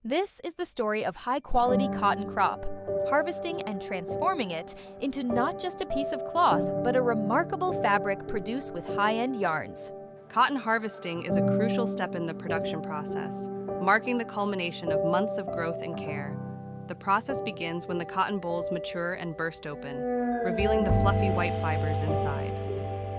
This is the story of high-quality cotton crop, harvesting and transforming it into not just a piece of cloth, but a remarkable fabric produced with high-end yarns. Cotton harvesting is a crucial step in the production process, marking the culmination of months of growth and care. The process begins when the cotton bolls mature and burst open, revealing the fluffy white fibers inside.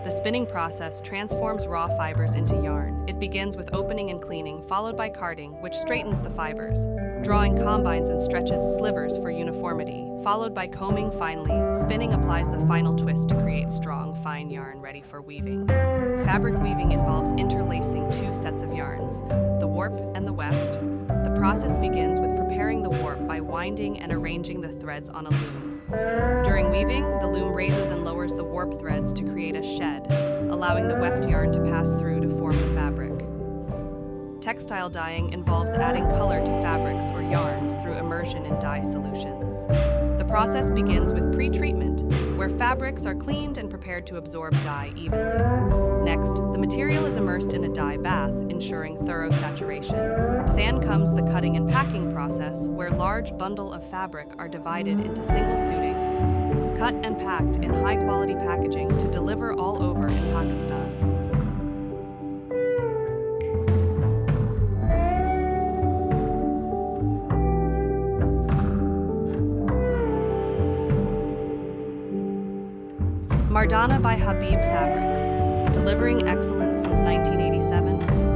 The spinning process transforms raw fibers into yarn. It begins with opening and cleaning, followed by carding, which straightens the fibers. Drawing combines and stretches slivers for uniformity, followed by combing finely. Spinning applies the final twist to create strong, fine yarn ready for weaving. Fabric weaving involves interlacing two sets of yarns, the warp and the weft. The process begins with preparing the warp by winding and arranging the threads on a loom. During weaving, the loom raises and lowers the warp threads to create a shed, allowing the weft yarn to pass through to form the fabric. Textile dyeing involves adding color to fabrics or yarns through immersion in dye solutions. The process begins with pre-treatment, where fabrics are cleaned and prepared to absorb dye evenly. Next, the material is immersed in a dye bath, ensuring thorough saturation. Then comes the cutting and packing process, where large bundles of fabric are divided into single suiting, cut and packed in high-quality packaging to deliver all over in Pakistan. Mardana by Habib Fabrics, delivering excellence since 1987.